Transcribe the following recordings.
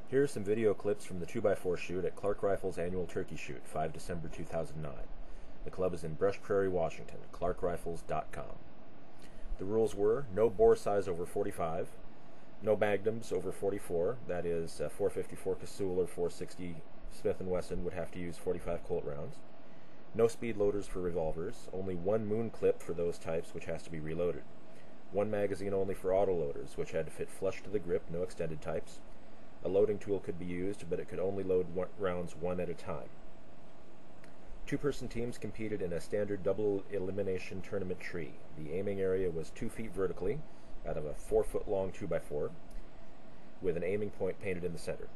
Here are some video clips from the 2x4 shoot at Clark Rifle's annual turkey shoot, 5 December 2009. The club is in Brush Prairie, Washington, clarkrifles.com. The rules were no bore size over 45, no magnums over 44, that is 454 Casull or 460 Smith & Wesson would have to use 45 Colt rounds, no speed loaders for revolvers, only one moon clip for those types which has to be reloaded, one magazine only for autoloaders which had to fit flush to the grip, no extended types. A loading tool could be used, but it could only load rounds one at a time. Two-person teams competed in a standard double elimination tournament tree. The aiming area was 2 feet vertically out of a 4-foot-long 2x4 with an aiming point painted in the center.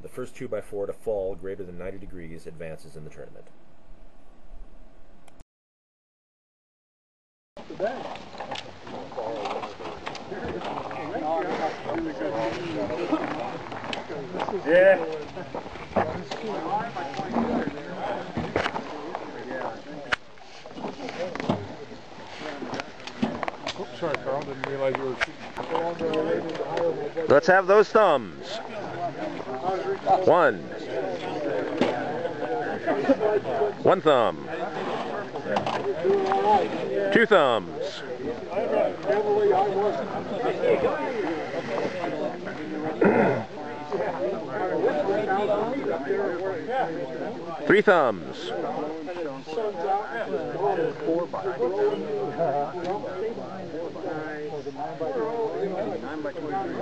The first 2x4 to fall greater than 90 degrees advances in the tournament. Yeah. Oops, sorry, Carl. Didn't realize you were shooting. Let's have those thumbs. 1. 1 thumb. 2 thumbs. 3 thumbs.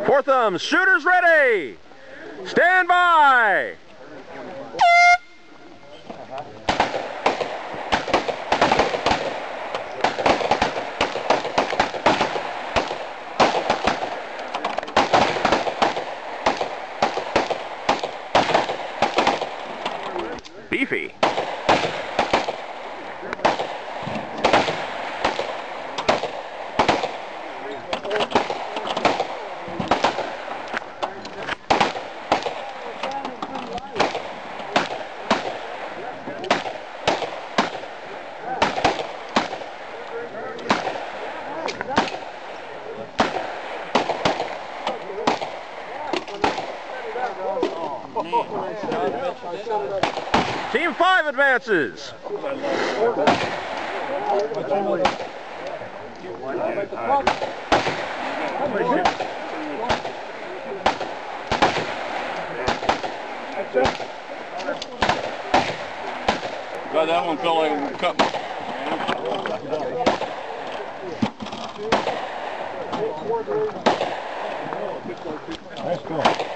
4 thumbs. Shooters ready. Stand by. Beefy. Team 5 advances. God, that one felt like a cup. Nice going.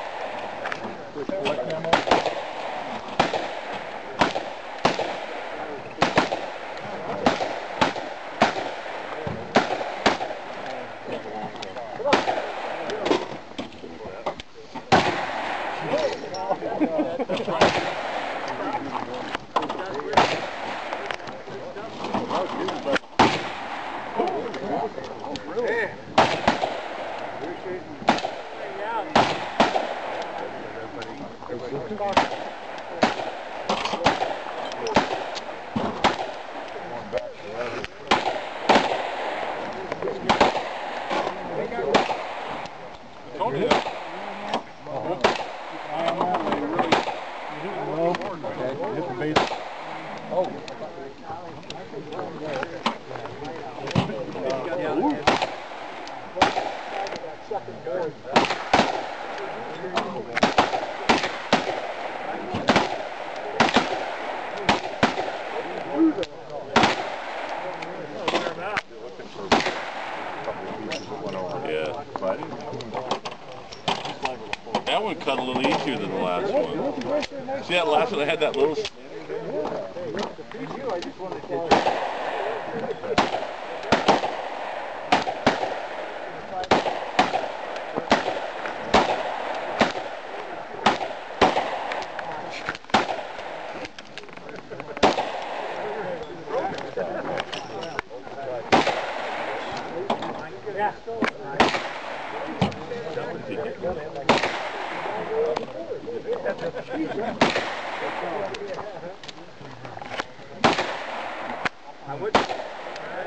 That one cut a little easier than the last one. See that last one? I had that little...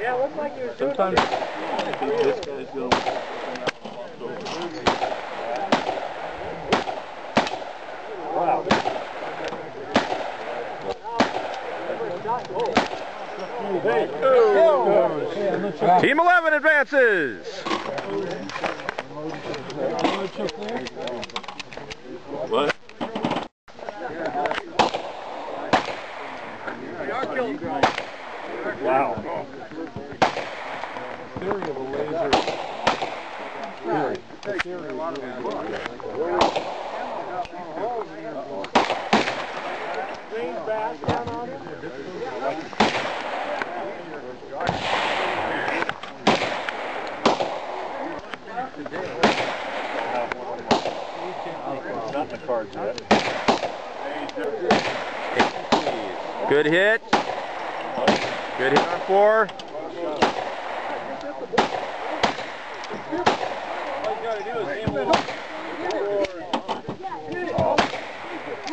Yeah, it looks like you were doing Sometimes this guy's going Team 11 advances. What? Wow. Theory of a laser. The theory of a not in the cards yet. Good hit. Good hit on 4.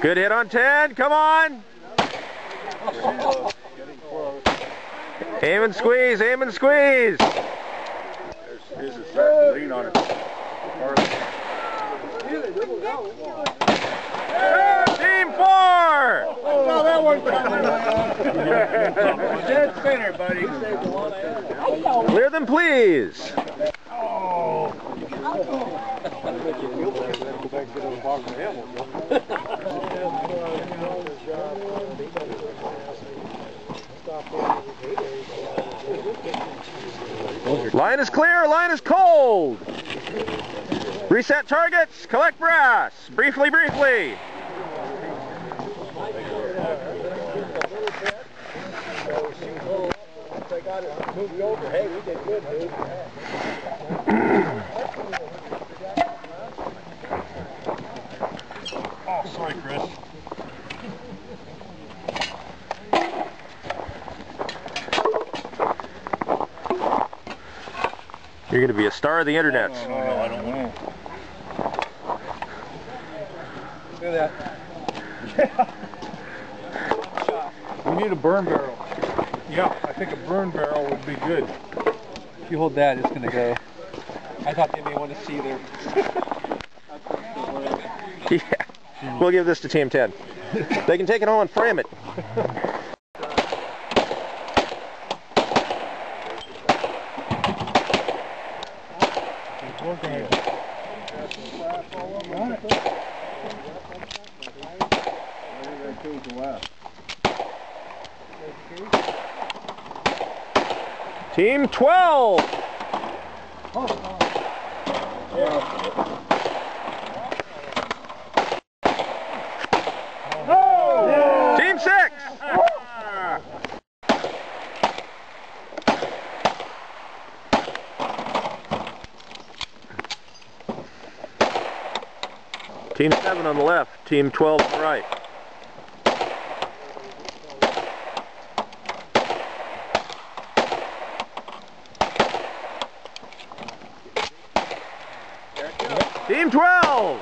Good hit on 10. Come on. Aim and squeeze. Aim and squeeze. Here's a start. Lean on it. Team 4. Oh, that one's coming. Dead center, buddy. Clear them, please. Oh. Line is clear. Line is cold. Reset targets. Collect brass. Briefly, briefly. They got it moved over. Hey, we did good, dude. Oh, sorry, Chris. You're going to be a star of the internet. No, I don't know. Look at that. We need a burn barrel. Yeah, I think a burn barrel would be good. If you hold that, it's going to go. I thought they may want to see their... Yeah. We'll give this to Team 10. They can take it home and frame it. Team 12. Team 6. Team 7 on the left, Team 12 on the right. Team 12!